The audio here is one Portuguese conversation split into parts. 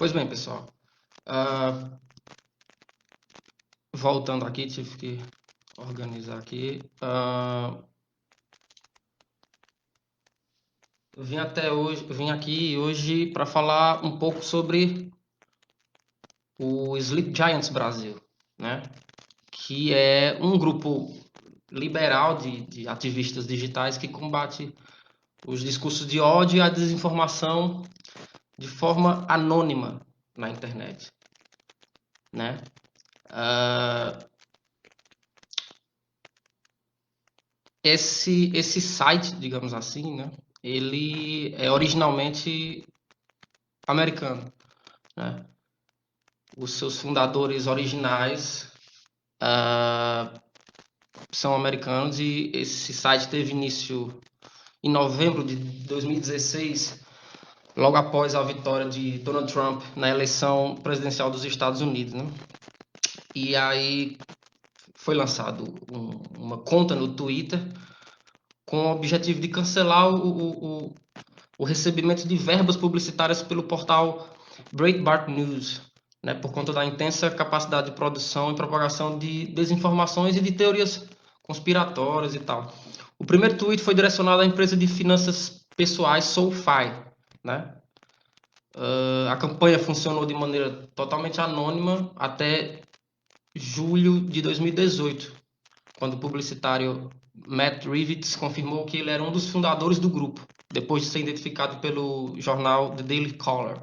Pois bem, pessoal, ah, voltando aqui, tive que organizar aqui. Vim aqui hoje para falar um pouco sobre o Sleep Giants Brasil, né? Que é um grupo liberal de ativistas digitais que combate os discursos de ódio e a desinformação de forma anônima na internet, né? Ah, esse site, digamos assim, né? Ele é originalmente americano, né? Os seus fundadores originais são americanos e esse site teve início em novembro de 2016, logo após a vitória de Donald Trump na eleição presidencial dos Estados Unidos, né? E aí foi lançado uma conta no Twitter com o objetivo de cancelar o recebimento de verbas publicitárias pelo portal Breitbart News, né, por conta da intensa capacidade de produção e propagação de desinformações e de teorias conspiratórias e tal. O primeiro tweet foi direcionado à empresa de finanças pessoais SoFi, né? A campanha funcionou de maneira totalmente anônima até julho de 2018, quando o publicitário Matt Rivets confirmou que ele era um dos fundadores do grupo, depois de ser identificado pelo jornal The Daily Caller.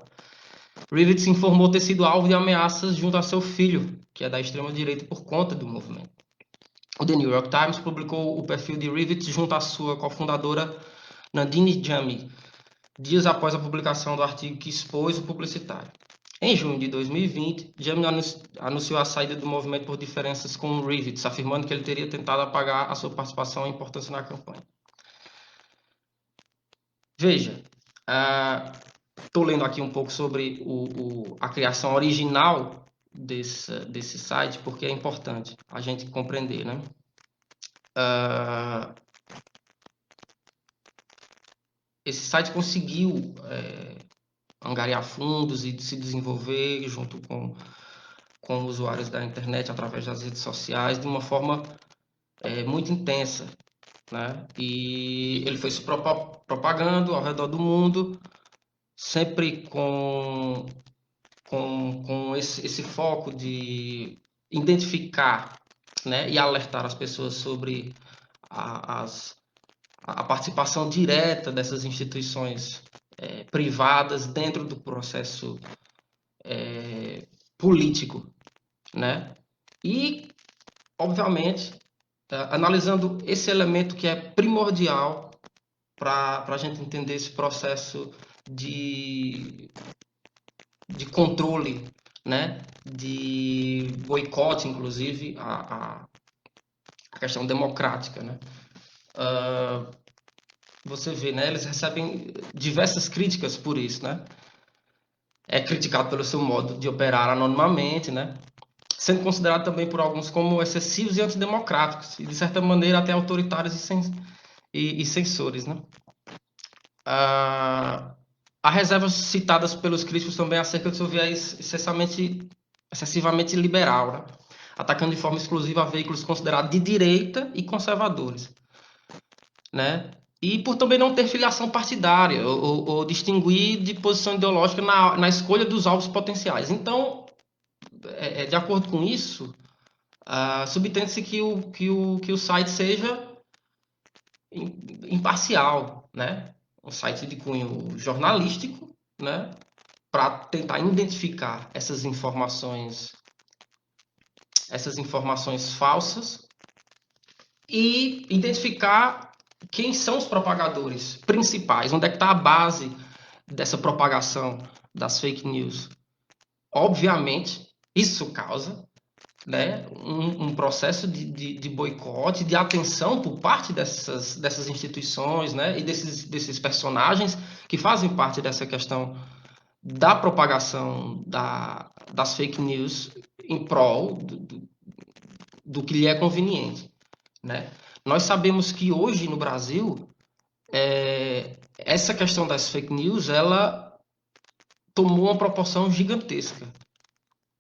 Rivets informou ter sido alvo de ameaças junto a seu filho, que é da extrema-direita, por conta do movimento. O The New York Times publicou o perfil de Rivets junto à sua cofundadora Nadine Jami, dias após a publicação do artigo que expôs o publicitário. Em junho de 2020, Jami anunciou a saída do movimento por diferenças com Rivets, afirmando que ele teria tentado apagar a sua participação e importância na campanha. Veja, estou lendo aqui um pouco sobre a criação original desse site, porque é importante a gente compreender, né? Esse site conseguiu angariar fundos e se desenvolver junto com usuários da internet através das redes sociais de uma forma muito intensa, né? E ele foi se propagando ao redor do mundo, sempre com esse foco de identificar, né, e alertar as pessoas sobre a participação direta dessas instituições privadas dentro do processo político, né? E, obviamente, analisando esse elemento que é primordial para a gente entender esse processo de, de controle, né? De boicote, inclusive, a questão democrática, né? Você vê, né? Eles recebem diversas críticas por isso, né? É criticado pelo seu modo de operar anonimamente, né? Sendo considerado também por alguns como excessivos e antidemocráticos, e de certa maneira até autoritários e censores, né? Há reservas citadas pelos críticos também acerca do seu viés excessivamente liberal, né? Atacando de forma exclusiva veículos considerados de direita e conservadores, né? E por também não ter filiação partidária ou distinguir de posição ideológica na escolha dos alvos potenciais. Então, de acordo com isso, subtende-se que o site seja imparcial, né? Um site de cunho jornalístico, né? Para tentar identificar essas informações falsas e identificar quem são os propagadores principais, onde é que está a base dessa propagação das fake news. Obviamente, isso causa, né, um processo de boicote, de atenção por parte dessas instituições, né, e desses personagens que fazem parte dessa questão da propagação das fake news em prol do que lhe é conveniente, né? Nós sabemos que hoje no Brasil essa questão das fake news ela tomou uma proporção gigantesca.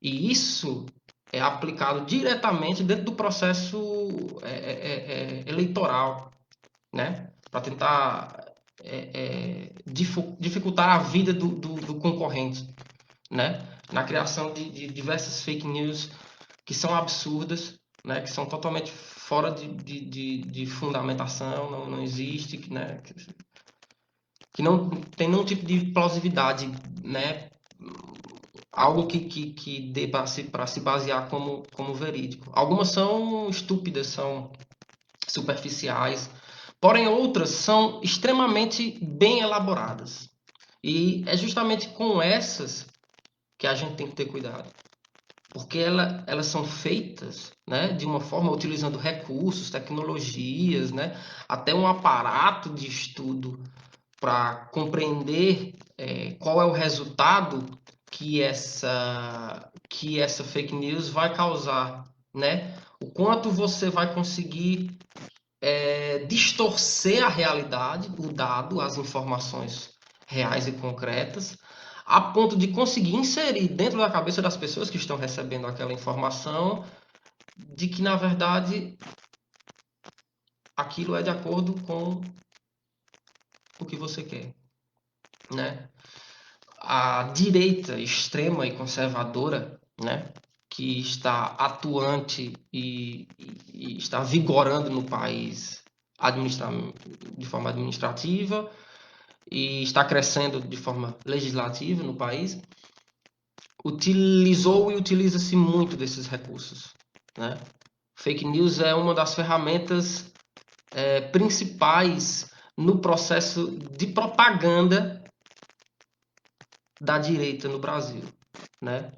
E isso é aplicado diretamente dentro do processo eleitoral, né? Para tentar dificultar a vida do concorrente, né? Na criação de diversas fake news que são absurdas, né? Que são totalmente fora de fundamentação, não existe, né? Que não tem nenhum tipo de plausibilidade, né? Algo que dê para se basear como verídico. Algumas são estúpidas, são superficiais, porém outras são extremamente bem elaboradas. E é justamente com essas que a gente tem que ter cuidado, porque elas são feitas, né, de uma forma utilizando recursos, tecnologias, né, até um aparato de estudo para compreender qual é o resultado que essa fake news vai causar, né? O quanto você vai conseguir distorcer a realidade, o dado, as informações reais e concretas, a ponto de conseguir inserir dentro da cabeça das pessoas que estão recebendo aquela informação de que, na verdade, aquilo é de acordo com o que você quer, né? A direita extrema e conservadora, né, que está atuante e está vigorando no país de forma administrativa e está crescendo de forma legislativa no país, utilizou e utiliza-se muito desses recursos, né? Fake news é uma das ferramentas principais no processo de propaganda da direita no Brasil, né?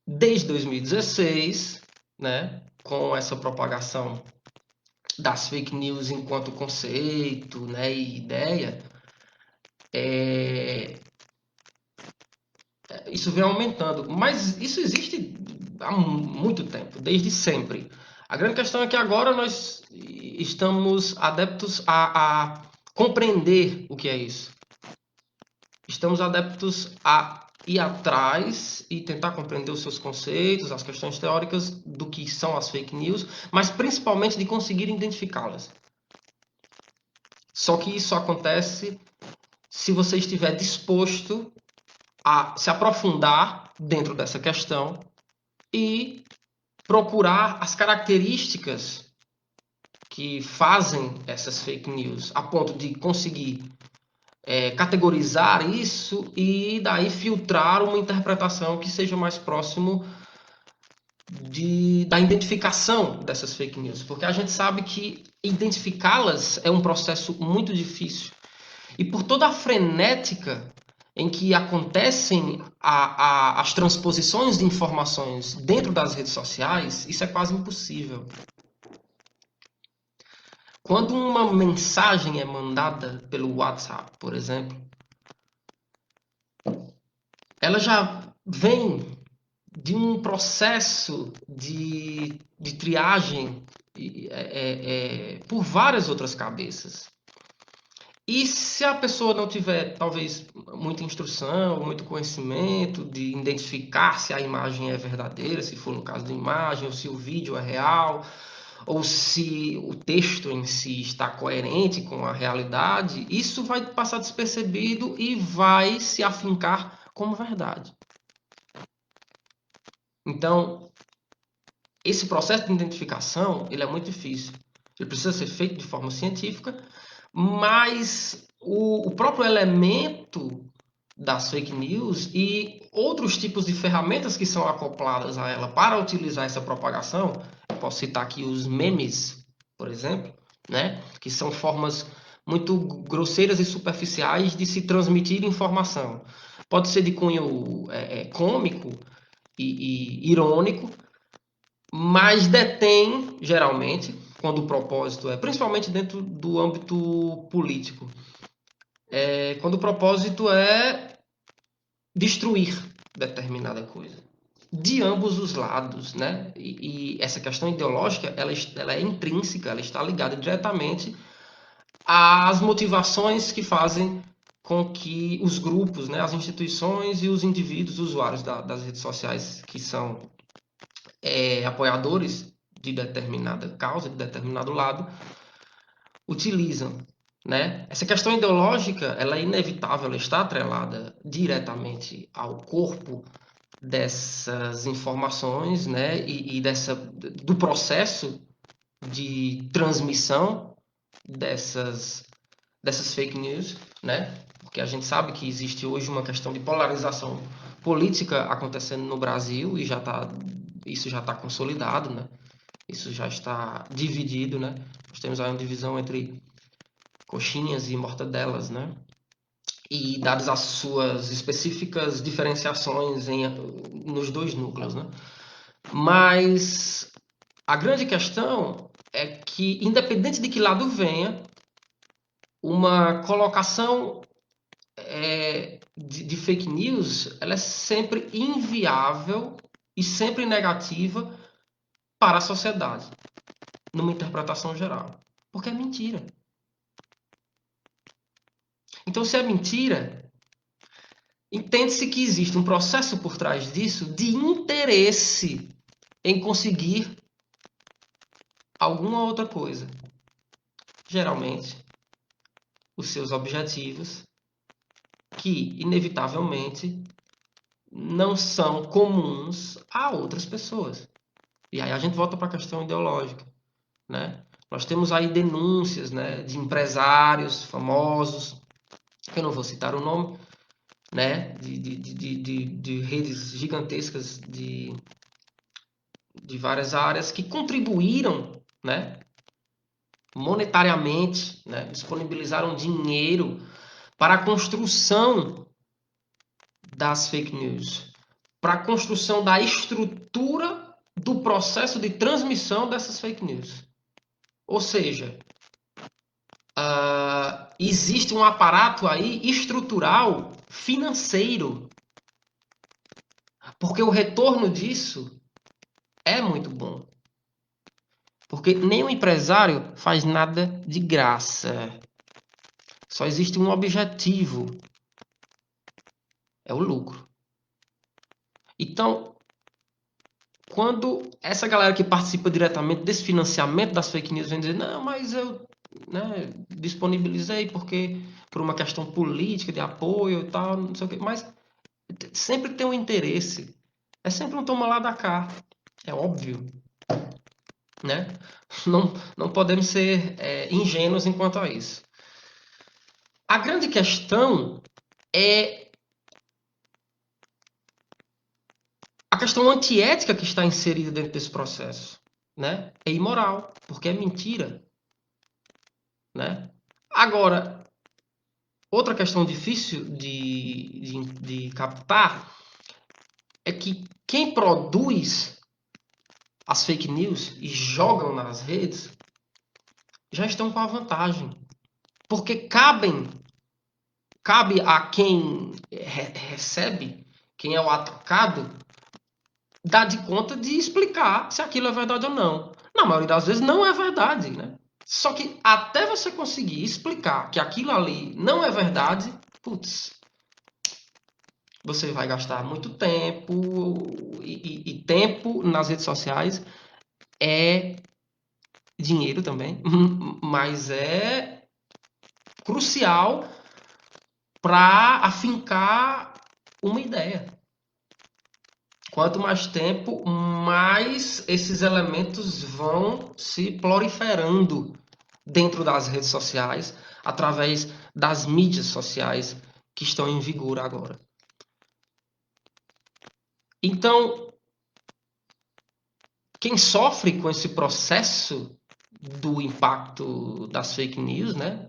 Desde 2016, né, com essa propagação das fake news enquanto conceito, né, e ideia, isso vem aumentando. Mas isso existe há muito tempo, desde sempre. A grande questão é que agora nós estamos adeptos a compreender o que é isso. Estamos adeptos a ir atrás e tentar compreender os seus conceitos, as questões teóricas do que são as fake news, mas principalmente de conseguir identificá-las. Só que isso acontece se você estiver disposto a se aprofundar dentro dessa questão e procurar as características que fazem essas fake news, a ponto de conseguir categorizar isso e daí filtrar uma interpretação que seja mais próximo da identificação dessas fake news, porque a gente sabe que identificá-las é um processo muito difícil e por toda a frenética em que acontecem as transposições de informações dentro das redes sociais, isso é quase impossível. Quando uma mensagem é mandada pelo WhatsApp, por exemplo, ela já vem de um processo de triagem por várias outras cabeças. E se a pessoa não tiver, talvez, muita instrução, muito conhecimento de identificar se a imagem é verdadeira, se for no caso da imagem, ou se o vídeo é real, ou se o texto em si está coerente com a realidade, isso vai passar despercebido e vai se afincar como verdade. Então, esse processo de identificação, ele é muito difícil. Ele precisa ser feito de forma científica, mas o próprio elemento das fake news e outros tipos de ferramentas que são acopladas a ela para utilizar essa propagação, eu posso citar aqui os memes, por exemplo, né, que são formas muito grosseiras e superficiais de se transmitir informação. Pode ser de cunho cômico e irônico, mas detém, geralmente, quando o propósito principalmente dentro do âmbito político, quando o propósito é destruir determinada coisa. De ambos os lados, né? E essa questão ideológica, ela é intrínseca, ela está ligada diretamente às motivações que fazem com que os grupos, né, as instituições e os indivíduos usuários das redes sociais que são apoiadores de determinada causa, de determinado lado, utilizam, né? Essa questão ideológica, ela é inevitável, ela está atrelada diretamente ao corpo dessas informações, né? E do processo de transmissão dessas fake news, né? Porque a gente sabe que existe hoje uma questão de polarização política acontecendo no Brasil e isso já está consolidado, né? Isso já está dividido, né? Nós temos aí uma divisão entre coxinhas e mortadelas, né? E dadas as suas específicas diferenciações nos dois núcleos, né? Mas a grande questão é que, independente de que lado venha, uma colocação de fake news, ela é sempre inviável e sempre negativa para a sociedade, numa interpretação geral. Porque é mentira. Então, se é mentira, entende-se que existe um processo por trás disso de interesse em conseguir alguma outra coisa. Geralmente, os seus objetivos, que inevitavelmente não são comuns a outras pessoas. E aí a gente volta para a questão ideológica, né? Nós temos aí denúncias, né, de empresários famosos, que eu não vou citar o nome, né, de redes gigantescas de várias áreas que contribuíram, né, monetariamente, né, disponibilizaram dinheiro para a construção das fake news, para a construção da estrutura do processo de transmissão dessas fake news. Ou seja, existe um aparato aí estrutural financeiro, porque o retorno disso é muito bom. Porque nenhum empresário faz nada de graça. Só existe um objetivo. É o lucro. Então, quando essa galera que participa diretamente desse financiamento das fake news vem dizer, não, mas eu, né, disponibilizei porque por uma questão política, de apoio e tal, não sei o quê. Mas sempre tem um interesse. É sempre um toma lá da cá. É óbvio. Né? Não podemos ser ingênuos enquanto a isso. A grande questão é a questão antiética que está inserida dentro desse processo. Né? É imoral, porque é mentira. Né? Agora, outra questão difícil de captar é que quem produz as fake news e jogam nas redes já estão com a vantagem. Porque cabe a quem recebe, quem é o atacado, dar de conta de explicar se aquilo é verdade ou não. Na maioria das vezes não é verdade, né? Só que até você conseguir explicar que aquilo ali não é verdade, putz, você vai gastar muito tempo e tempo nas redes sociais é dinheiro também, mas é crucial para afincar uma ideia. Quanto mais tempo, mais esses elementos vão se proliferando dentro das redes sociais, através das mídias sociais que estão em vigor agora. Então, quem sofre com esse processo do impacto das fake news, né,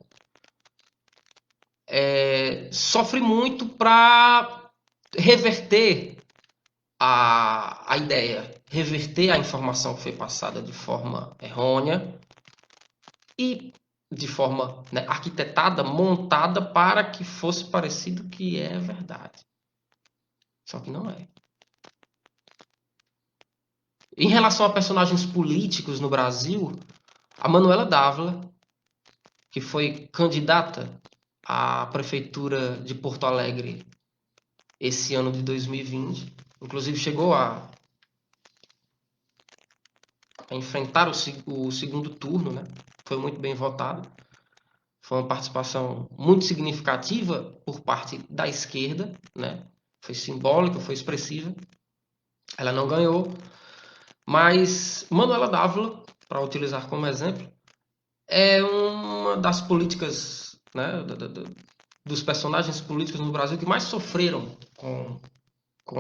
sofre muito para reverter a ideia, reverter a informação que foi passada de forma errônea e de forma, né, arquitetada, montada para que fosse parecido que é verdade. Só que não é. Em relação a personagens políticos no Brasil, a Manuela Dávila, que foi candidata a prefeitura de Porto Alegre esse ano de 2020. Inclusive chegou a enfrentar o segundo turno, né? Foi muito bem votado. Foi uma participação muito significativa por parte da esquerda, né? Foi simbólica, foi expressiva. Ela não ganhou, mas Manuela Dávila, para utilizar como exemplo, é uma das políticas, né, dos personagens políticos no Brasil que mais sofreram com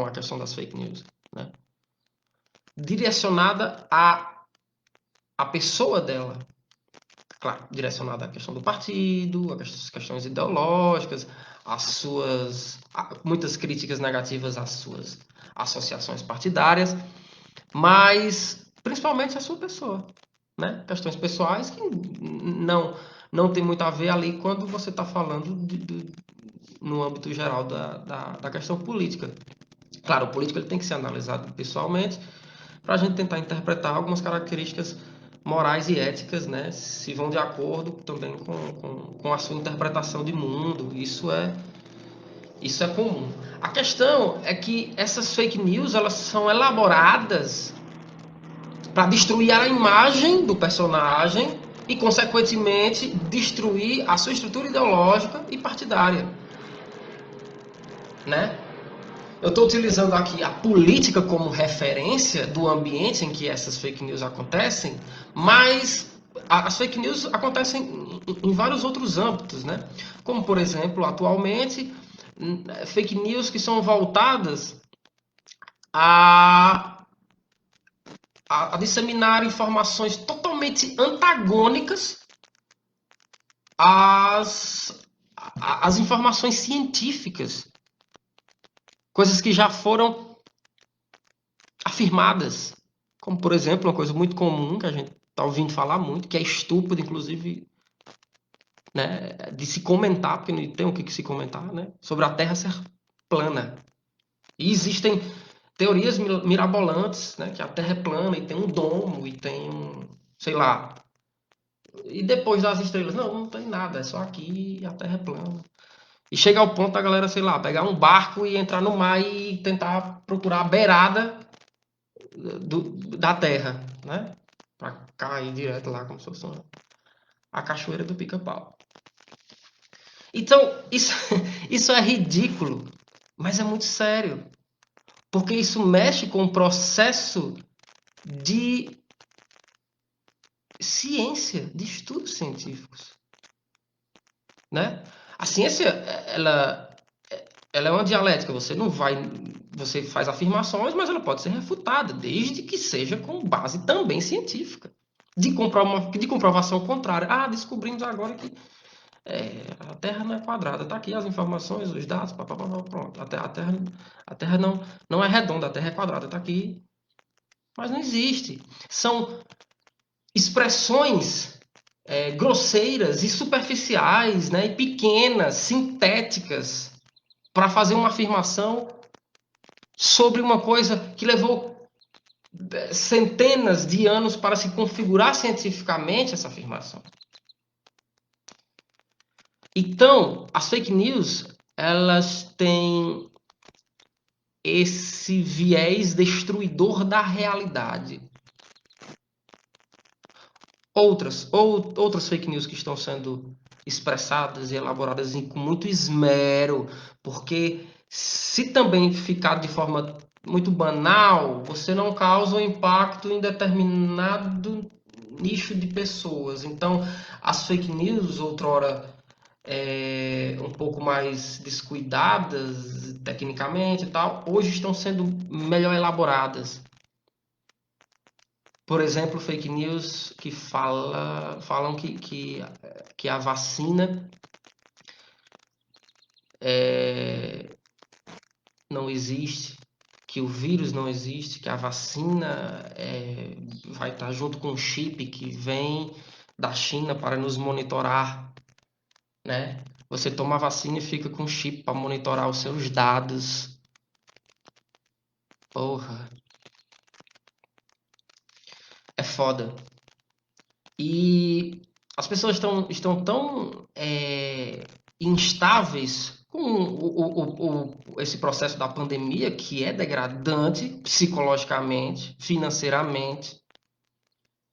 a questão das fake news, né? Direcionada a pessoa dela, claro, direcionada à questão do partido, às questões ideológicas, muitas críticas negativas às suas associações partidárias, mas principalmente à sua pessoa, né? Questões pessoais que não tem muito a ver ali quando você está falando no âmbito geral da questão política. Claro, o político ele tem que ser analisado pessoalmente para a gente tentar interpretar algumas características morais e éticas, né? Se vão de acordo também com a sua interpretação de mundo. Isso é comum. A questão é que essas fake news elas são elaboradas para destruir a imagem do personagem e, consequentemente, destruir a sua estrutura ideológica e partidária, né? Eu estou utilizando aqui a política como referência do ambiente em que essas fake news acontecem, mas as fake news acontecem em vários outros âmbitos, né? Como, por exemplo, atualmente, fake news que são voltadas a, a disseminar informações totalmente antagônicas às informações científicas, coisas que já foram afirmadas, como por exemplo, uma coisa muito comum que a gente está ouvindo falar muito, que é estúpido, inclusive, né, de se comentar, porque não tem o que se comentar, né, sobre a Terra ser plana. E existem teorias mirabolantes, né, que a Terra é plana e tem um domo e tem um, sei lá, e depois das estrelas, não tem nada, é só aqui e a Terra é plana. E chega ao ponto da galera, sei lá, pegar um barco e entrar no mar e tentar procurar a beirada da terra, né? Pra cair direto lá como se fosse a cachoeira do Pica-Pau. Então, isso é ridículo, mas é muito sério. Porque isso mexe com o processo de ciência, de estudos científicos, né? A ciência, ela é uma dialética. Você faz afirmações, mas ela pode ser refutada, desde que seja com base também científica. De comprovação contrária. Ah, descobrimos agora que a Terra não é quadrada. Está aqui as informações, os dados, pronto. A Terra não é redonda, a Terra é quadrada. Está aqui, mas não existe. São expressões grosseiras e superficiais, né, e pequenas, sintéticas, para fazer uma afirmação sobre uma coisa que levou centenas de anos para se configurar cientificamente essa afirmação. Então, as fake news, elas têm esse viés destruidor da realidade. Outras fake news que estão sendo expressadas e elaboradas com muito esmero, porque se também ficar de forma muito banal, você não causa um impacto em determinado nicho de pessoas. Então, as fake news, outrora um pouco mais descuidadas tecnicamente e tal, hoje estão sendo melhor elaboradas. Por exemplo, fake news que falam que a vacina não existe, que o vírus não existe, que a vacina vai estar junto com um chip que vem da China para nos monitorar, né? Você toma a vacina e fica com um chip para monitorar os seus dados. Porra, é foda. E as pessoas estão tão instáveis com esse processo da pandemia, que é degradante psicologicamente, financeiramente,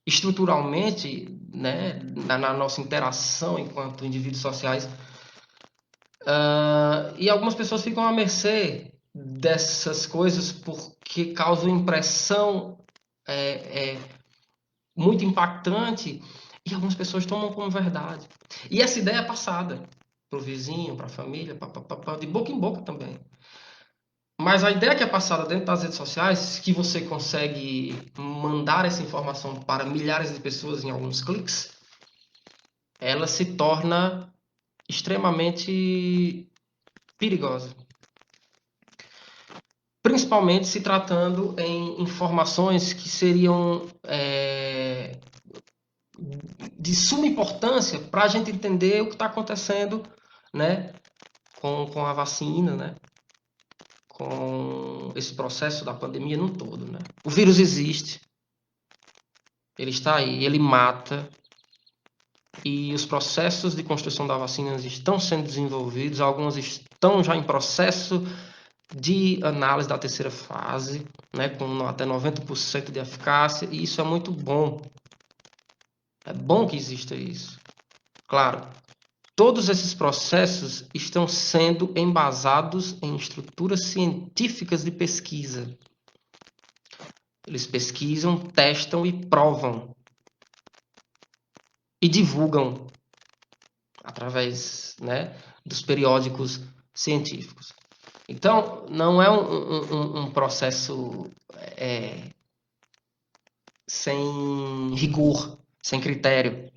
estruturalmente, né, na nossa interação enquanto indivíduos sociais. E algumas pessoas ficam à mercê dessas coisas porque causam impressão muito impactante e algumas pessoas tomam como verdade. E essa ideia é passada para o vizinho, para a família, de boca em boca também. Mas a ideia que é passada dentro das redes sociais, que você consegue mandar essa informação para milhares de pessoas em alguns cliques, ela se torna extremamente perigosa. Principalmente se tratando em informações que seriam de suma importância para a gente entender o que está acontecendo, né, com a vacina, né, com esse processo da pandemia no todo, né. O vírus existe, ele está aí, ele mata, e os processos de construção da vacina estão sendo desenvolvidos, alguns estão já em processo de análise da terceira fase, né, com até 90% de eficácia, e isso é muito bom. É bom que exista isso. Claro, todos esses processos estão sendo embasados em estruturas científicas de pesquisa. Eles pesquisam, testam e provam. E divulgam através, né, dos periódicos científicos. Então, não é um processo sem rigor, sem critério.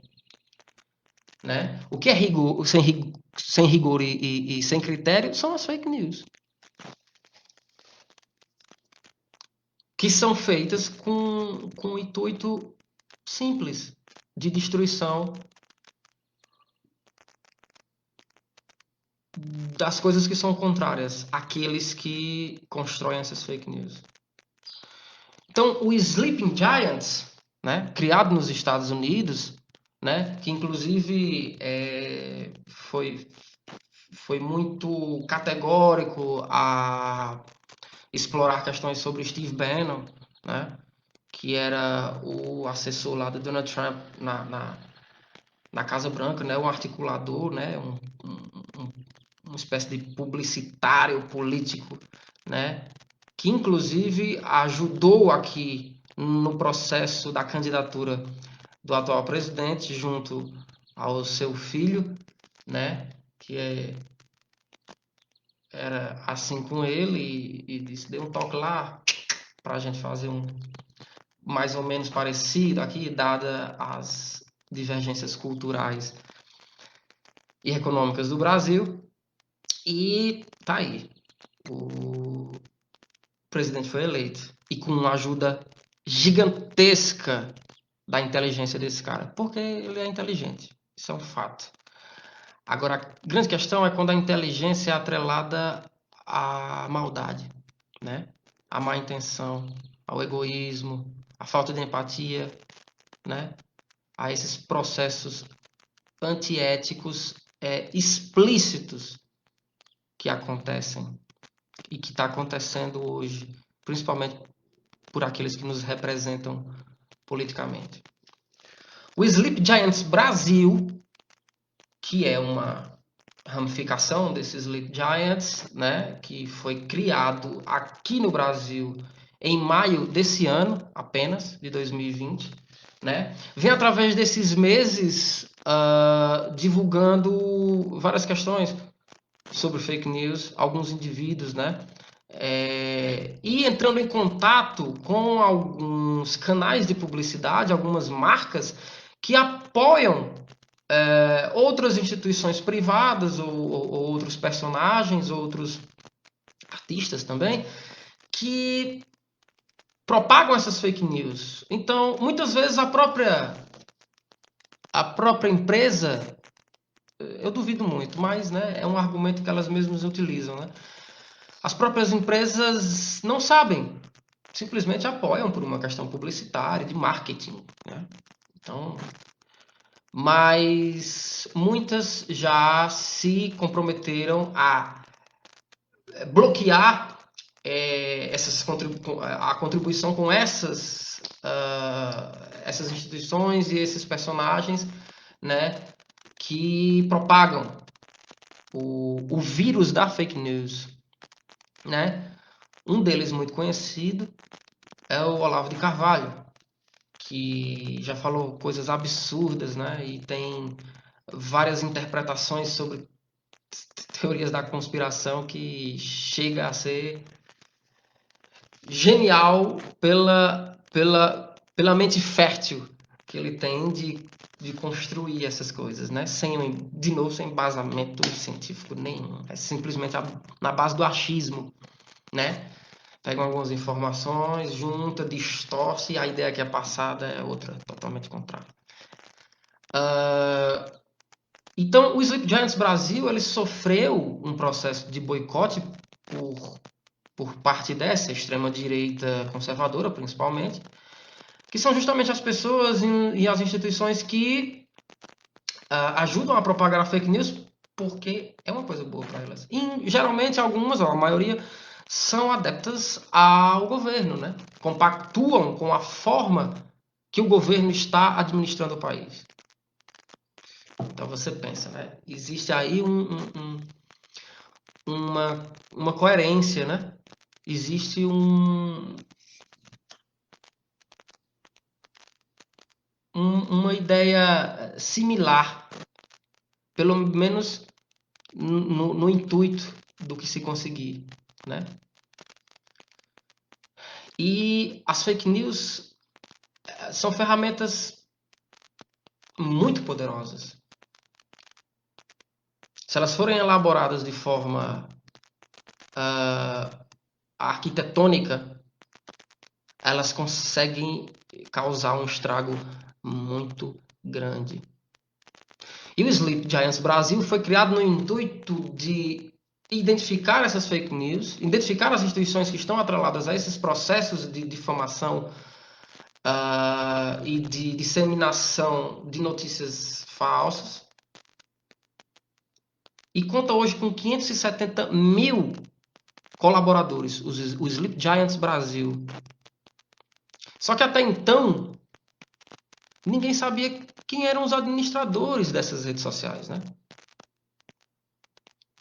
Né? O que é rigor, sem rigor e sem critério são as fake news. Que são feitas com um intuito simples de destruição das coisas que são contrárias àqueles que constroem essas fake news. Então, o Sleeping Giants, né, criado nos Estados Unidos, né, que inclusive foi muito categórico a explorar questões sobre Steve Bannon, né, que era o assessor lá do Donald Trump na Casa Branca, né, um articulador, né, uma espécie de publicitário político, né, que inclusive ajudou aqui no processo da candidatura do atual presidente junto ao seu filho, né, que era assim com ele e disse, dê um toque lá para a gente fazer um mais ou menos parecido aqui, dada as divergências culturais e econômicas do Brasil. E tá aí. O presidente foi eleito. E com uma ajuda gigantesca da inteligência desse cara. Porque ele é inteligente. Isso é um fato. Agora, a grande questão é quando a inteligência é atrelada à maldade, né? À má intenção, ao egoísmo, à falta de empatia, né? A esses processos antiéticos explícitos que acontecem e que está acontecendo hoje, principalmente por aqueles que nos representam politicamente. O Sleep Giants Brasil, que é uma ramificação desses Sleep Giants, né, que foi criado aqui no Brasil em maio desse ano, apenas, de 2020, né, vem através desses meses divulgando várias questões sobre fake news, alguns indivíduos, né, e entrando em contato com alguns canais de publicidade, algumas marcas que apoiam outras instituições privadas ou outros personagens, outros artistas também, que propagam essas fake news. Então, muitas vezes a própria empresa, eu duvido muito, mas né, é um argumento que elas mesmas utilizam, né? As próprias empresas não sabem, simplesmente apoiam por uma questão publicitária, de marketing, né? Então, mas muitas já se comprometeram a bloquear a contribuição com essas instituições e esses personagens, né, que propagam o vírus da fake news, né? Um deles muito conhecido é o Olavo de Carvalho, que já falou coisas absurdas, né? E tem várias interpretações sobre teorias da conspiração que chega a ser genial pela mente fértil que ele tem de construir essas coisas, né? De novo, sem embasamento científico nenhum. É simplesmente na base do achismo, né? Pega algumas informações, junta, distorce e a ideia que é passada é outra, totalmente contrária. Então, o Sleep Giants Brasil ele sofreu um processo de boicote por parte dessa extrema-direita conservadora, principalmente, que são justamente as pessoas e as instituições que ajudam a propagar a fake news porque é uma coisa boa para elas. E, geralmente, algumas, a maioria, são adeptas ao governo, né? Compactuam com a forma que o governo está administrando o país. Então você pensa, né? Existe aí uma coerência, né? Existe uma ideia similar, pelo menos no intuito do que se conseguir, né? E as fake news são ferramentas muito poderosas. Se elas forem elaboradas de forma arquitetônica, elas conseguem causar um estrago muito grande. E o Sleep Giants Brasil foi criado no intuito de identificar essas fake news, identificar as instituições que estão atreladas a esses processos de difamação e de disseminação de notícias falsas. E conta hoje com 570 mil colaboradores, o Sleep Giants Brasil. Só que até então, ninguém sabia quem eram os administradores dessas redes sociais, né?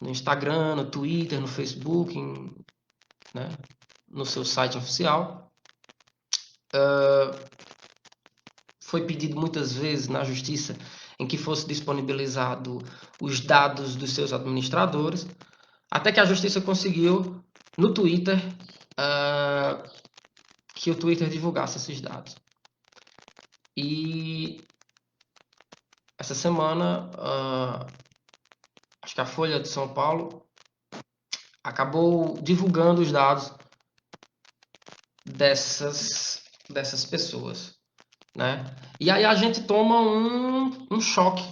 No Instagram, no Twitter, no Facebook, né? No seu site oficial. Foi pedido muitas vezes na justiça em que fosse disponibilizado os dados dos seus administradores, até que a justiça conseguiu no Twitter que o Twitter divulgasse esses dados. E essa semana, acho que a Folha de São Paulo acabou divulgando os dados dessas pessoas, né? E aí a gente toma um choque,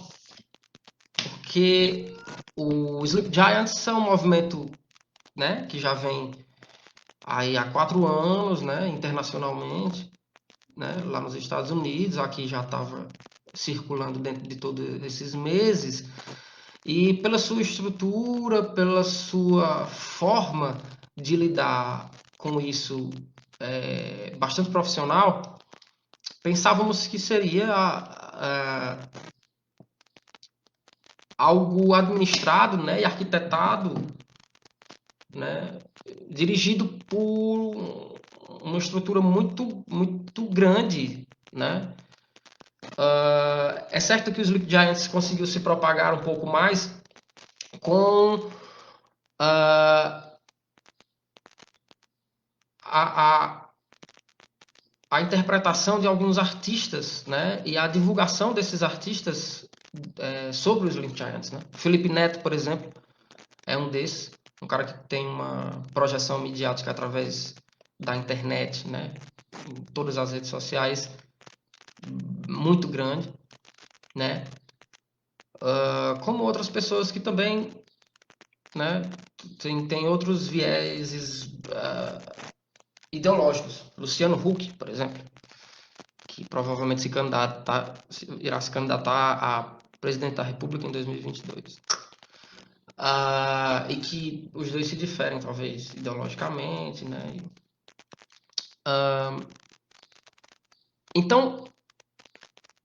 porque o Sleep Giants é um movimento, né, que já vem aí há 4 anos, né, internacionalmente, né, lá nos Estados Unidos, aqui já estava circulando dentro de todos esses meses, e pela sua estrutura, pela sua forma de lidar com isso bastante profissional, pensávamos que seria algo administrado, né, e arquitetado, né, dirigido por uma estrutura muito, muito grande, né? É certo que o Sleep Giants conseguiu se propagar um pouco mais com a interpretação de alguns artistas, né? E a divulgação desses artistas sobre os Sleep Giants, né? Felipe Neto, por exemplo, é um desses, um cara que tem uma projeção midiática através da internet, né? Em todas as redes sociais, muito grande, né? Como outras pessoas que também, né, tem outros vieses ideológicos. Luciano Huck, por exemplo, que provavelmente irá se candidatar a presidente da República em 2022. E que os dois se diferem, talvez, ideologicamente, né? Então,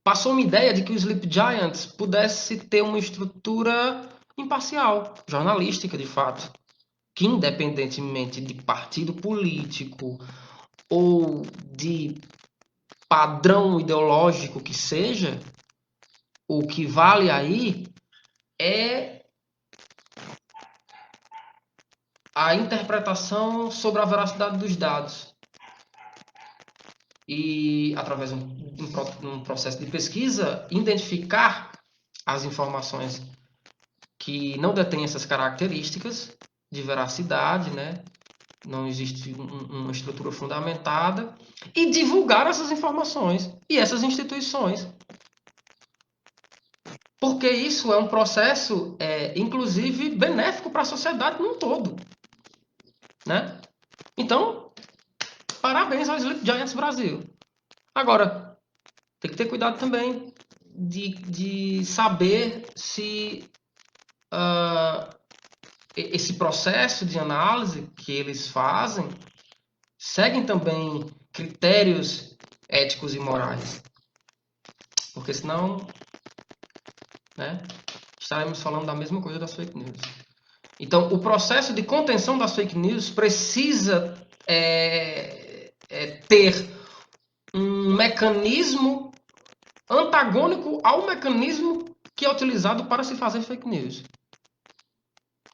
passou uma ideia de que o Sleep Giants pudesse ter uma estrutura imparcial, jornalística, de fato, que independentemente de partido político ou de padrão ideológico que seja, o que vale aí é a interpretação sobre a veracidade dos dados. E, através de um processo de pesquisa, identificar as informações que não detêm essas características de veracidade, né? Não existe uma estrutura fundamentada, e divulgar essas informações e essas instituições. Porque isso é um processo, inclusive, benéfico para a sociedade num todo. Né? Então, parabéns ao Sleep Giants Brasil. Agora, tem que ter cuidado também de saber se esse processo de análise que eles fazem seguem também critérios éticos e morais. Porque senão, né, estaremos falando da mesma coisa das fake news. Então, o processo de contenção das fake news precisa ter um mecanismo antagônico ao mecanismo que é utilizado para se fazer fake news.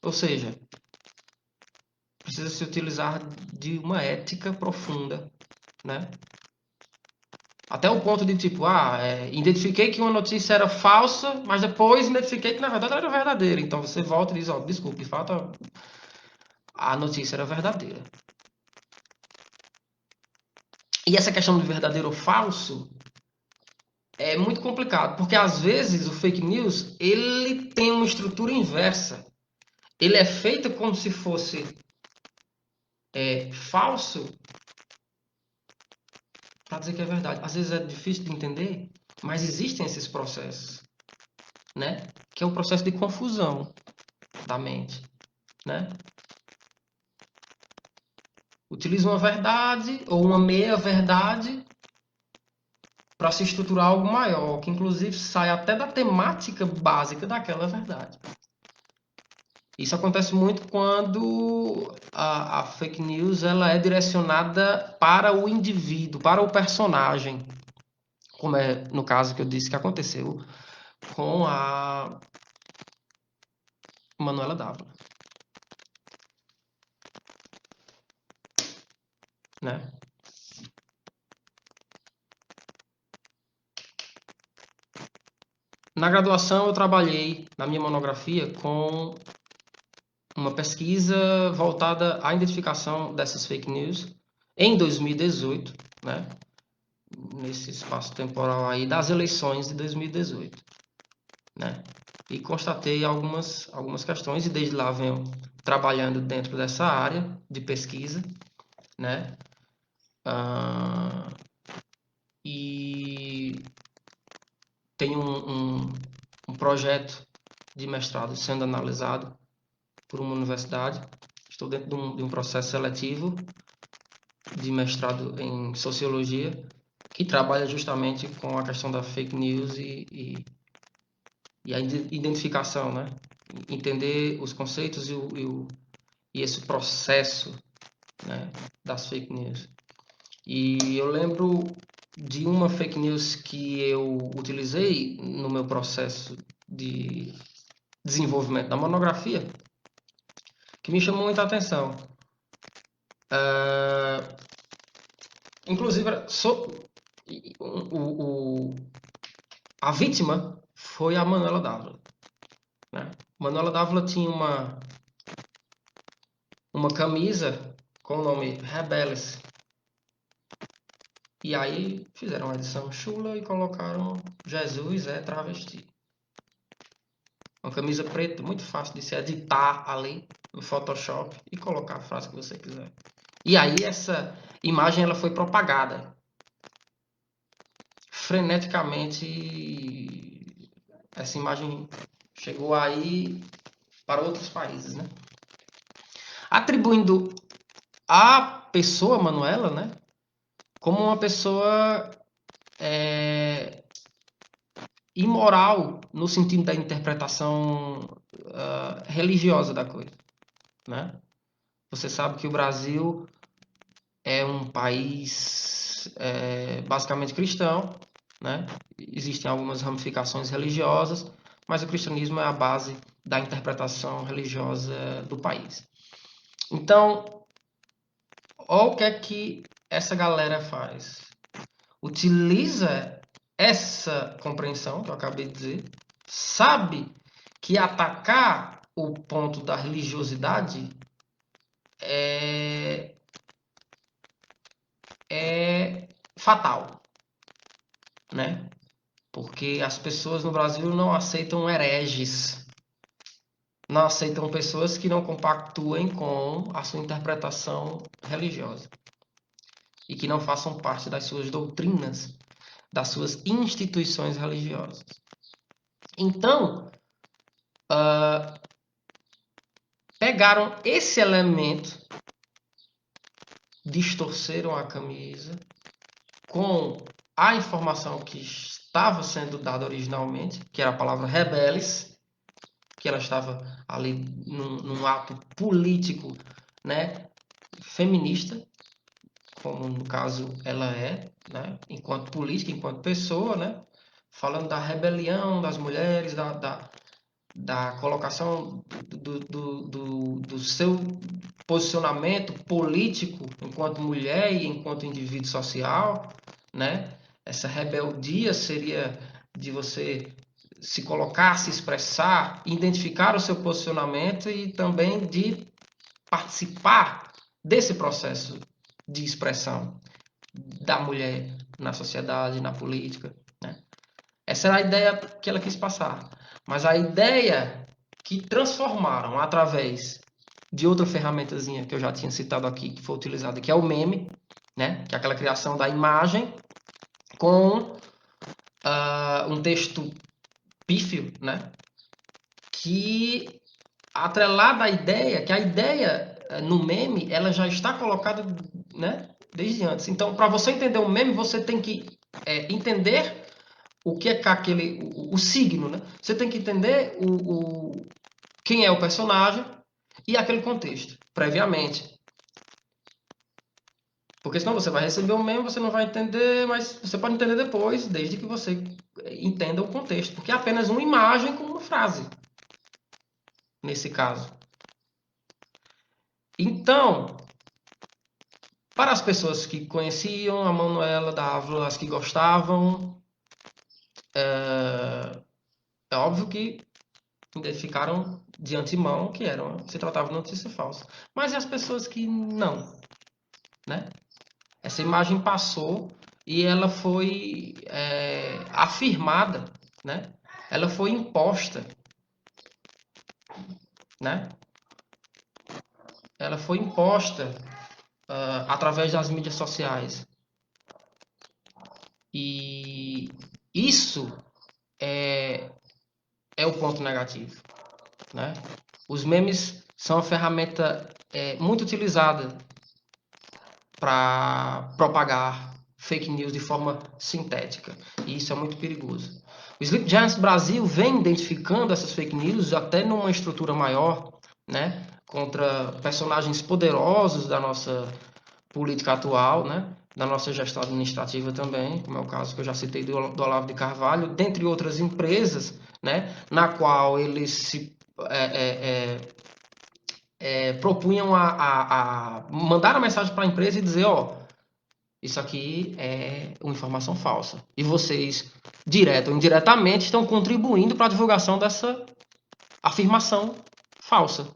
Ou seja, precisa se utilizar de uma ética profunda, né? Até o ponto de tipo, identifiquei que uma notícia era falsa, mas depois identifiquei que na verdade ela era verdadeira. Então você volta e diz, desculpe, de fato a notícia era verdadeira. E essa questão de verdadeiro ou falso é muito complicado, porque às vezes o fake news ele tem uma estrutura inversa. Ele é feito como se fosse falso para dizer que é verdade. Às vezes é difícil de entender, mas existem esses processos, né? Que é o processo de confusão da mente, né? Utiliza uma verdade ou uma meia-verdade para se estruturar algo maior, que inclusive sai até da temática básica daquela verdade. Isso acontece muito quando a fake news ela é direcionada para o indivíduo, para o personagem, como é no caso que eu disse que aconteceu com a Manuela Dávila, né? Na graduação eu trabalhei na minha monografia com uma pesquisa voltada à identificação dessas fake news em 2018, né? Nesse espaço temporal aí das eleições de 2018, né? E constatei algumas questões e desde lá venho trabalhando dentro dessa área de pesquisa, né? E tem um projeto de mestrado sendo analisado por uma universidade. Estou dentro de um processo seletivo de mestrado em sociologia que trabalha justamente com a questão da fake news e a identificação, né? Entender os conceitos e esse processo, né, das fake news. E eu lembro de uma fake news que eu utilizei no meu processo de desenvolvimento da monografia, que me chamou muita atenção. Inclusive, a vítima foi a Manuela Dávila, né? Manuela Dávila tinha uma camisa com o nome Rebeldes. E aí fizeram uma edição chula e colocaram Jesus é travesti. Uma camisa preta, muito fácil de se editar ali no Photoshop e colocar a frase que você quiser. E aí essa imagem ela foi propagada. freneticamente essa imagem chegou aí para outros países, né? Atribuindo a pessoa Manuela, né, como uma pessoa imoral no sentido da interpretação religiosa da coisa, né? Você sabe que o Brasil é um país basicamente cristão, né? Existem algumas ramificações religiosas, mas o cristianismo é a base da interpretação religiosa do país. Então, olha o que é que essa galera faz. Utiliza essa compreensão que eu acabei de dizer, sabe que atacar o ponto da religiosidade é fatal, né? Porque as pessoas no Brasil não aceitam hereges, não aceitam pessoas que não compactuem com a sua interpretação religiosa e que não façam parte das suas doutrinas, das suas instituições religiosas. Então, pegaram esse elemento, distorceram a camisa com a informação que estava sendo dada originalmente, que era a palavra rebeles, que ela estava ali num ato político, né, feminista, como no caso ela é, né, enquanto política, enquanto pessoa, né, falando da rebelião das mulheres, da colocação do seu posicionamento político enquanto mulher e enquanto indivíduo social, né? Essa rebeldia seria de você se colocar, se expressar, identificar o seu posicionamento e também de participar desse processo de expressão da mulher na sociedade, na política, né? Essa era a ideia que ela quis passar. Mas a ideia que transformaram através de outra ferramentazinha que eu já tinha citado aqui, que foi utilizada, que é o meme, né? Que é aquela criação da imagem com um texto pífio, né? Que atrelada à ideia, que a ideia no meme, ela já está colocada, né, desde antes. Então, para você entender o meme, você tem que entender o que é aquele, o signo, né? Você tem que entender quem é o personagem e aquele contexto, previamente. Porque senão você vai receber o meme, você não vai entender, mas você pode entender depois, desde que você entenda o contexto. Porque é apenas uma imagem com uma frase, nesse caso. Então, para as pessoas que conheciam a Manuela Dávila, as que gostavam, é óbvio que identificaram de antemão que se tratava de notícia falsa. Mas e as pessoas que não, né? Essa imagem passou e ela foi afirmada, né? Ela foi imposta, né? Ela foi imposta através das mídias sociais. E isso é o ponto negativo, né? Os memes são uma ferramenta muito utilizada para propagar fake news de forma sintética. E isso é muito perigoso. O Sleep Giants Brasil vem identificando essas fake news até numa estrutura maior, né? Contra personagens poderosos da nossa política atual, né? Da nossa gestão administrativa também, como é o caso que eu já citei do Olavo de Carvalho, dentre outras empresas, né? Na qual eles se propunham a mandar a mensagem para a empresa e dizer, ó, isso aqui é uma informação falsa. E vocês, direto ou indiretamente, estão contribuindo para a divulgação dessa afirmação falsa.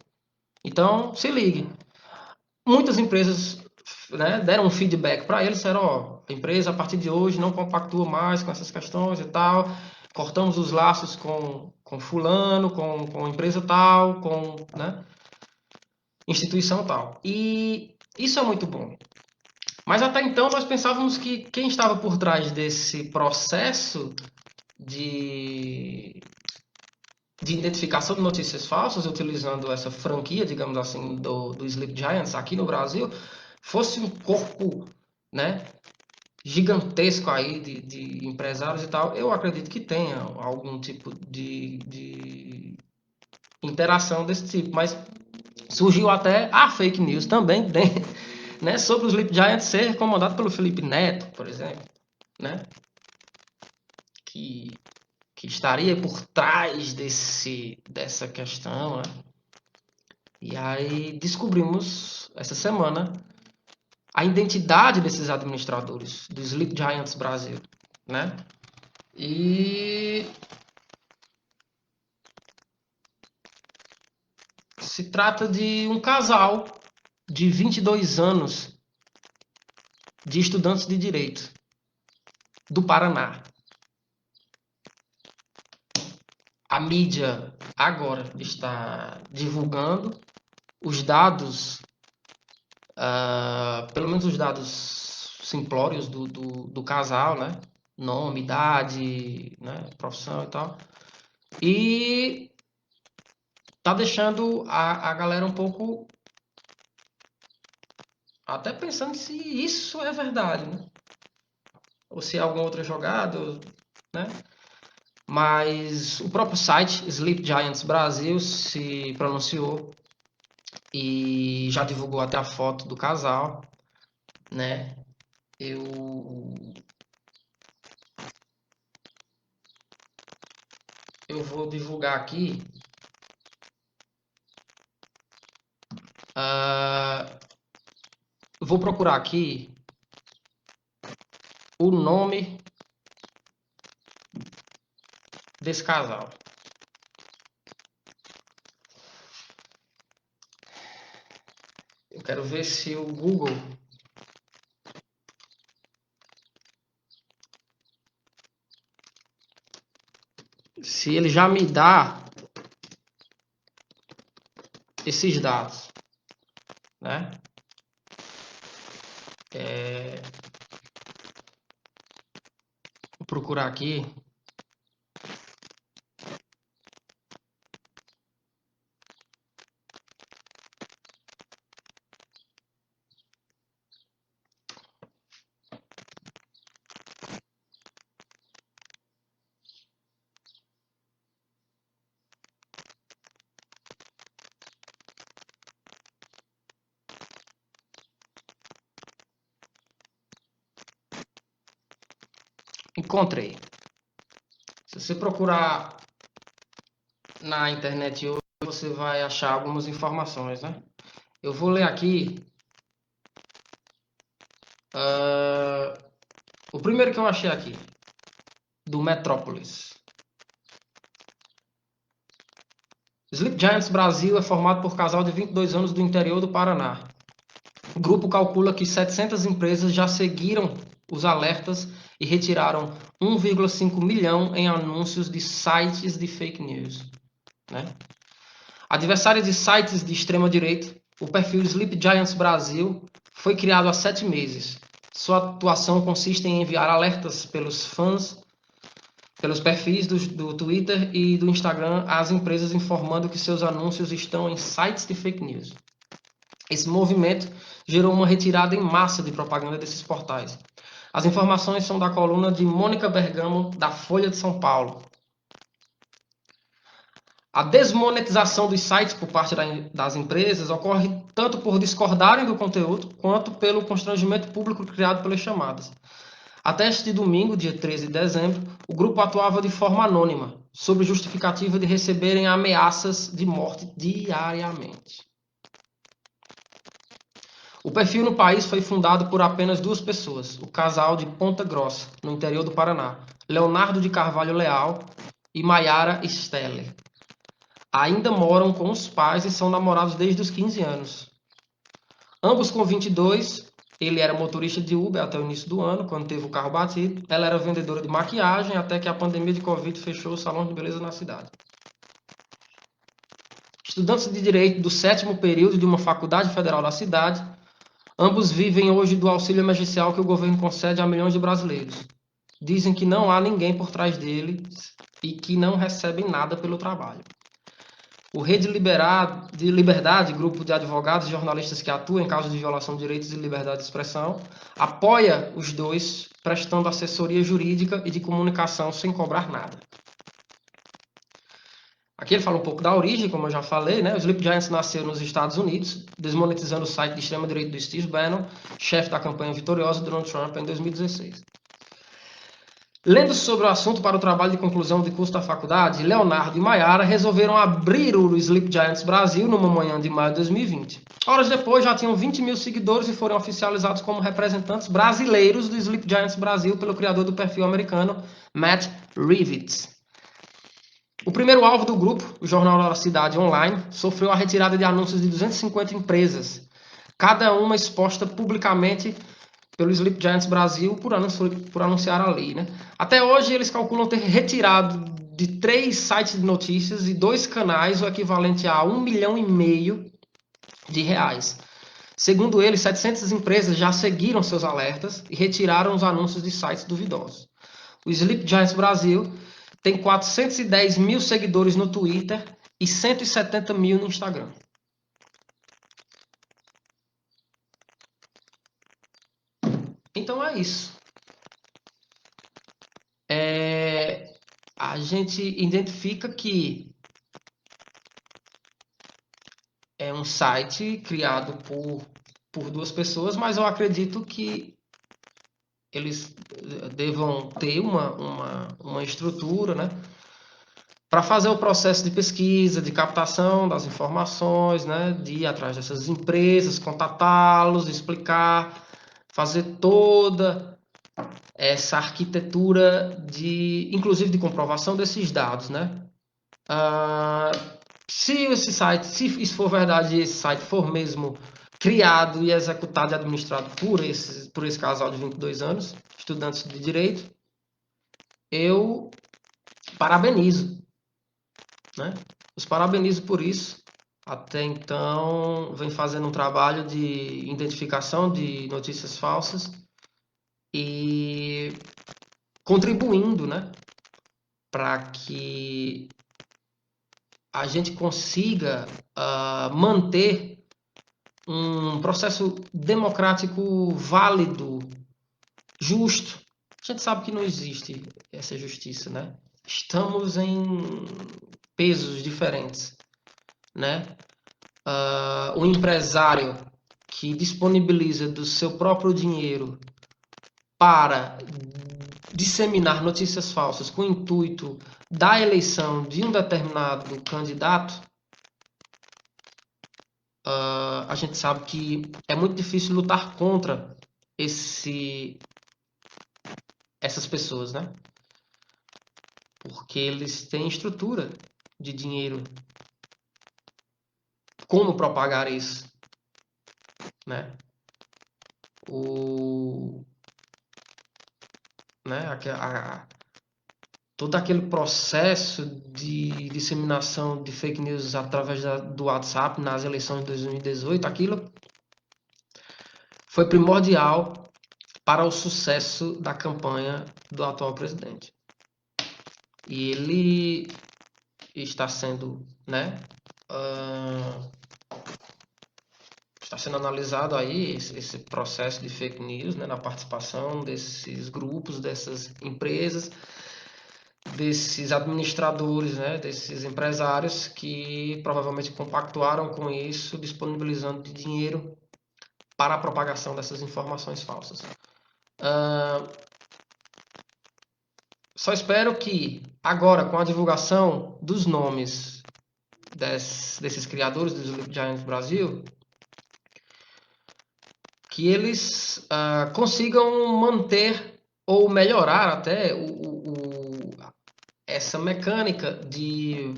Então, se ligue. Muitas empresas, né, deram um feedback para eles, disseram, ó, a empresa a partir de hoje não compactua mais com essas questões e tal, cortamos os laços com fulano, com empresa tal, né, instituição tal. E isso é muito bom. Mas até então nós pensávamos que quem estava por trás desse processo de, de identificação de notícias falsas, utilizando essa franquia, digamos assim, do Sleep Giants aqui no Brasil, fosse um corpo, né, gigantesco aí de empresários e tal. Eu acredito que tenha algum tipo de interação desse tipo, mas surgiu até a fake news também, né, sobre o Sleep Giants ser comandado pelo Felipe Neto, por exemplo, né, que, que estaria por trás dessa questão, né? E aí descobrimos essa semana a identidade desses administradores do Sleep Giants Brasil, né? E se trata de um casal de 22 anos de estudantes de direito do Paraná. A mídia agora está divulgando os dados, pelo menos os dados simplórios do casal, né? Nome, idade, né? Profissão e tal. E tá deixando a galera um pouco até pensando se isso é verdade, né? Ou se é alguma outra jogada, né? Mas o próprio site Sleep Giants Brasil se pronunciou e já divulgou até a foto do casal, né? Eu, eu vou divulgar aqui. Uh, vou procurar aqui o nome desse casal. Eu quero ver se o Google se ele já me dá esses dados, né? Vou procurar aqui. Encontrei. Se você procurar na internet hoje, você vai achar algumas informações, né? Eu vou ler aqui. O primeiro que eu achei aqui, do Metrópolis. Sleep Giants Brasil é formado por casal de 22 anos do interior do Paraná. O grupo calcula que 700 empresas já seguiram os alertas e retiraram 1,5 milhão em anúncios de sites de fake news, né? Adversário de sites de extrema-direita, o perfil Sleep Giants Brasil foi criado há 7 meses. Sua atuação consiste em enviar alertas pelos fãs, pelos perfis do Twitter e do Instagram às empresas informando que seus anúncios estão em sites de fake news. Esse movimento gerou uma retirada em massa de propaganda desses portais. As informações são da coluna de Mônica Bergamo, da Folha de São Paulo. A desmonetização dos sites por parte das empresas ocorre tanto por discordarem do conteúdo, quanto pelo constrangimento público criado pelas chamadas. Até este domingo, dia 13 de dezembro, o grupo atuava de forma anônima, sob justificativa de receberem ameaças de morte diariamente. O perfil no país foi fundado por apenas 2 pessoas, o casal de Ponta Grossa, no interior do Paraná, Leonardo de Carvalho Leal e Maiara Steller. Ainda moram com os pais e são namorados desde os 15 anos. Ambos com 22, ele era motorista de Uber até o início do ano, quando teve o carro batido. Ela era vendedora de maquiagem até que a pandemia de Covid fechou os salões de beleza na cidade. Estudantes de direito do 7º período de uma faculdade federal da cidade, Ambos vivem hoje do auxílio emergencial que o governo concede a milhões de brasileiros. Dizem que não há ninguém por trás deles e que não recebem nada pelo trabalho. O Rede de Liberdade, grupo de advogados e jornalistas que atuam em casos de violação de direitos e liberdade de expressão, apoia os dois, prestando assessoria jurídica e de comunicação sem cobrar nada. Aqui ele fala um pouco da origem, como eu já falei, né? O Sleep Giants nasceu nos Estados Unidos, desmonetizando o site de extrema-direita do Steve Bannon, chefe da campanha vitoriosa de Donald Trump em 2016. Lendo sobre o assunto para o trabalho de conclusão de curso da faculdade, Leonardo e Maiara resolveram abrir o Sleep Giants Brasil numa manhã de maio de 2020. Horas depois, já tinham 20 mil seguidores e foram oficializados como representantes brasileiros do Sleep Giants Brasil pelo criador do perfil americano, Matt Rivets. O primeiro alvo do grupo, o Jornal da Cidade Online, sofreu a retirada de anúncios de 250 empresas, cada uma exposta publicamente pelo Sleep Giants Brasil por anunciar a lei, né? Até hoje, eles calculam ter retirado de 3 sites de notícias e 2 canais o equivalente a R$ 1,5 milhão de reais. Segundo eles, 700 empresas já seguiram seus alertas e retiraram os anúncios de sites duvidosos. O Sleep Giants Brasil tem 410 mil seguidores no Twitter e 170 mil no Instagram. Então é isso. A gente identifica que é um site criado por 2 pessoas, mas eu acredito que eles devam ter uma estrutura, né, para fazer o processo de pesquisa, de captação das informações, né, de ir atrás dessas empresas, contatá-los, explicar, fazer toda essa arquitetura inclusive de comprovação desses dados, né? Se isso for verdade, esse site for mesmo criado e executado e administrado por esse casal de 22 anos, estudantes de direito, eu parabenizo, né? Os parabenizo por isso. Até então, vem fazendo um trabalho de identificação de notícias falsas e contribuindo, né, para que a gente consiga manter um processo democrático válido, justo. A gente sabe que não existe essa justiça, né? Estamos em pesos diferentes, né? O empresário que disponibiliza do seu próprio dinheiro para disseminar notícias falsas com o intuito da eleição de um determinado candidato, a gente sabe que é muito difícil lutar contra essas pessoas, né? Porque eles têm estrutura de dinheiro. Como propagar isso, né? Todo aquele processo de disseminação de fake news através do WhatsApp nas eleições de 2018, aquilo foi primordial para o sucesso da campanha do atual presidente. E ele está sendo, né, está sendo analisado aí esse processo de fake news, né, na participação desses grupos, dessas empresas, desses administradores, né, desses empresários que provavelmente compactuaram com isso, disponibilizando dinheiro para a propagação dessas informações falsas. Só espero que agora, com a divulgação dos nomes desses criadores do Sleep Giants Brasil, que eles consigam manter ou melhorar até essa mecânica de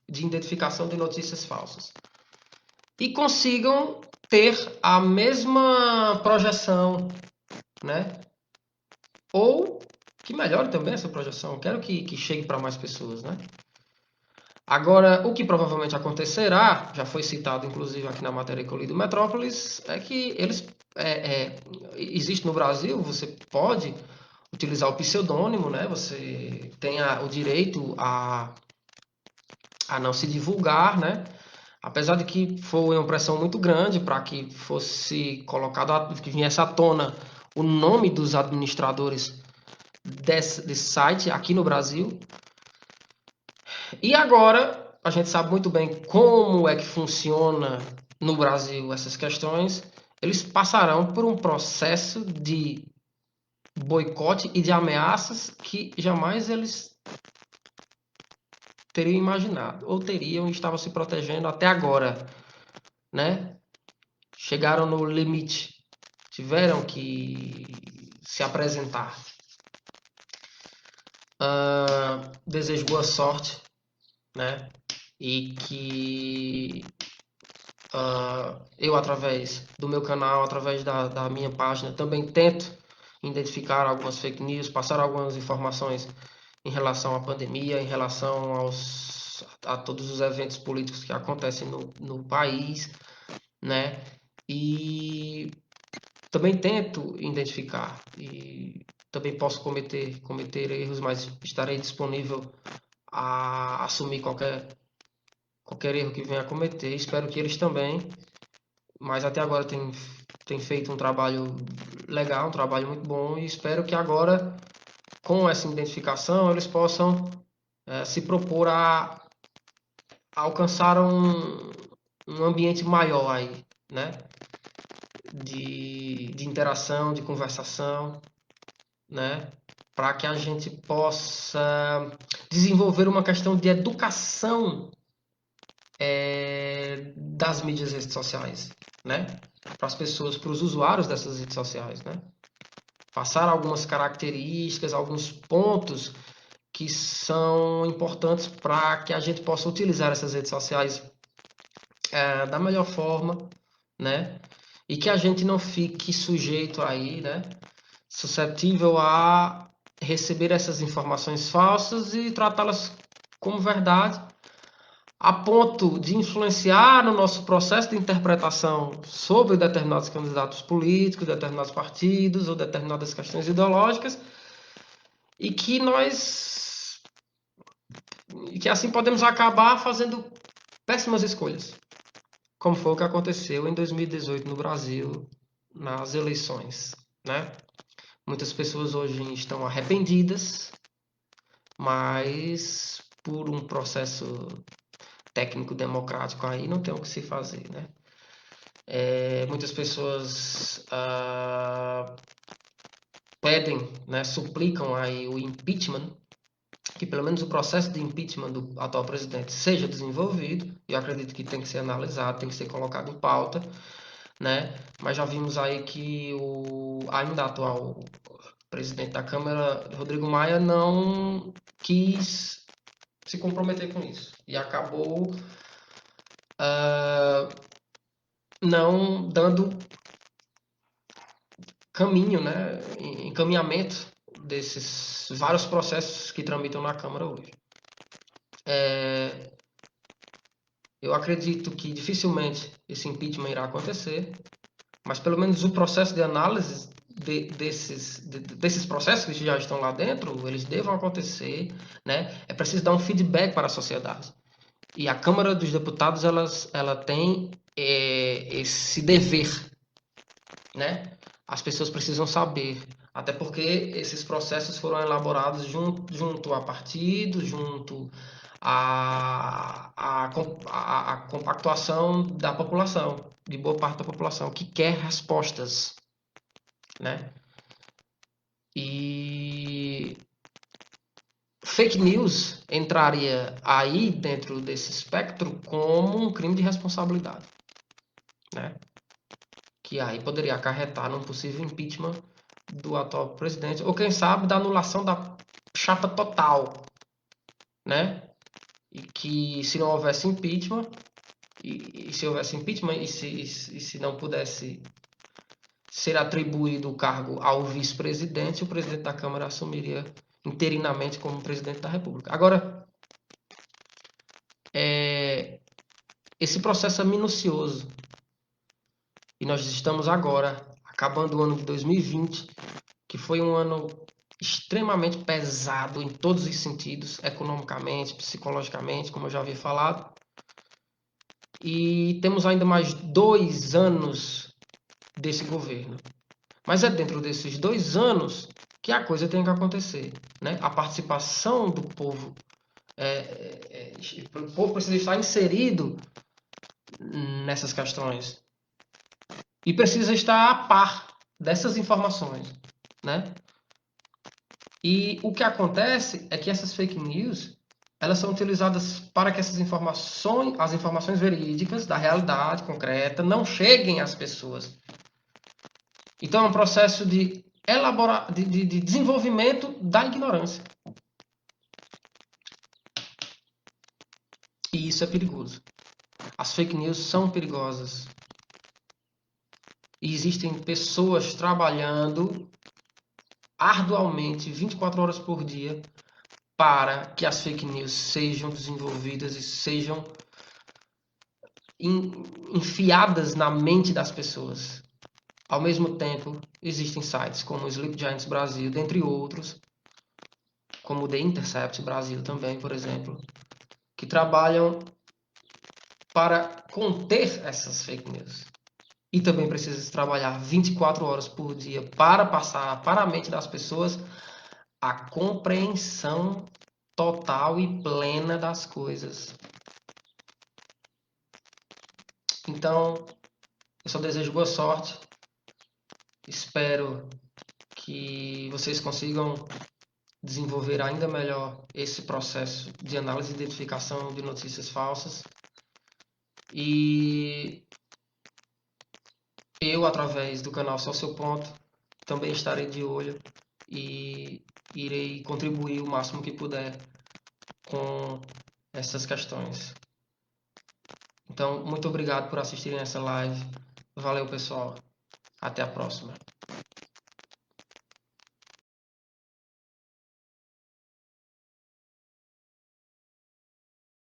identificação de notícias falsas. E consigam ter a mesma projeção, né? Ou que melhore também essa projeção. Quero que chegue para mais pessoas, né? Agora, o que provavelmente acontecerá, já foi citado inclusive aqui na matéria que eu li do Metrópolis, é que eles existe no Brasil, você pode utilizar o pseudônimo, né? Você tem o direito a não se divulgar, né? Apesar de que foi uma pressão muito grande para que fosse colocado, que viesse à tona o nome dos administradores desse site aqui no Brasil. E agora a gente sabe muito bem como é que funciona no Brasil essas questões. Eles passarão por um processo de boicote e de ameaças que jamais eles teriam imaginado, ou teriam e estavam se protegendo até agora, né? Chegaram no limite, tiveram que se apresentar. Desejo boa sorte, né? E que eu, através do meu canal, através da minha página, também tento identificar algumas fake news, passar algumas informações em relação à pandemia, em relação a todos os eventos políticos que acontecem no país, né? E também tento identificar e também posso cometer erros, mas estarei disponível a assumir qualquer erro que venha a cometer. Espero que eles também, mas até agora tem feito um trabalho legal, um trabalho muito bom e espero que agora, com essa identificação, eles possam se propor a alcançar um ambiente maior aí, né? De interação, de conversação, né? Para que a gente possa desenvolver uma questão de educação das mídias redes sociais, né? Para as pessoas, para os usuários dessas redes sociais, né? Passar algumas características, alguns pontos que são importantes para que a gente possa utilizar essas redes sociais da melhor forma, né? E que a gente não fique sujeito aí, né? Suscetível a receber essas informações falsas e tratá-las como verdade, a ponto de influenciar no nosso processo de interpretação sobre determinados candidatos políticos, determinados partidos ou determinadas questões ideológicas, e que assim podemos acabar fazendo péssimas escolhas, como foi o que aconteceu em 2018 no Brasil, nas eleições, né? Muitas pessoas hoje estão arrependidas, mas por um processo técnico democrático aí não tem o que se fazer, né? Muitas pessoas pedem, né, suplicam aí o impeachment, que pelo menos o processo de impeachment do atual presidente seja desenvolvido. Eu acredito que tem que ser analisado, tem que ser colocado em pauta, né? Mas já vimos aí que o ainda atual presidente da Câmara, Rodrigo Maia, não quis se comprometer com isso e acabou não dando caminho, né, encaminhamento desses vários processos que tramitam na Câmara hoje. Eu acredito que dificilmente esse impeachment irá acontecer, mas pelo menos o processo de análise desses processos que já estão lá dentro, eles devam acontecer, né? É preciso dar um feedback para a sociedade. E a Câmara dos Deputados ela tem esse dever, né? As pessoas precisam saber, até porque esses processos foram elaborados junto a partidos, junto a compactuação da população, de boa parte da população, que quer respostas, né? E fake news entraria aí dentro desse espectro como um crime de responsabilidade, né? Que aí poderia acarretar num possível impeachment do atual presidente, ou quem sabe da anulação da chapa total, né? E que se não houvesse impeachment, e se houvesse impeachment, e se não pudesse ser atribuído o cargo ao vice-presidente, o presidente da Câmara assumiria interinamente como presidente da República. Agora, esse processo é minucioso. E nós estamos agora, acabando o ano de 2020, que foi um ano extremamente pesado em todos os sentidos, economicamente, psicologicamente, como eu já havia falado. E temos ainda mais 2 anos desse governo. Mas é dentro desses 2 anos que a coisa tem que acontecer, né? A participação do povo, o povo precisa estar inserido nessas questões e precisa estar a par dessas informações, né? E o que acontece é que essas fake news, elas são utilizadas para que essas informações, as informações verídicas da realidade concreta, não cheguem às pessoas. Então é um processo de de desenvolvimento da ignorância. E isso é perigoso. As fake news são perigosas. E existem pessoas trabalhando arduamente 24 horas por dia para que as fake news sejam desenvolvidas e sejam enfiadas na mente das pessoas. Ao mesmo tempo, existem sites como o Sleep Giants Brasil, dentre outros, como o The Intercept Brasil também, por exemplo, que trabalham para conter essas fake news. E também precisa trabalhar 24 horas por dia para passar para a mente das pessoas a compreensão total e plena das coisas. Então, eu só desejo boa sorte. Espero que vocês consigam desenvolver ainda melhor esse processo de análise e identificação de notícias falsas. E eu, através do canal Só Seu Ponto, também estarei de olho e irei contribuir o máximo que puder com essas questões. Então, muito obrigado por assistirem essa live. Valeu, pessoal. Até a próxima.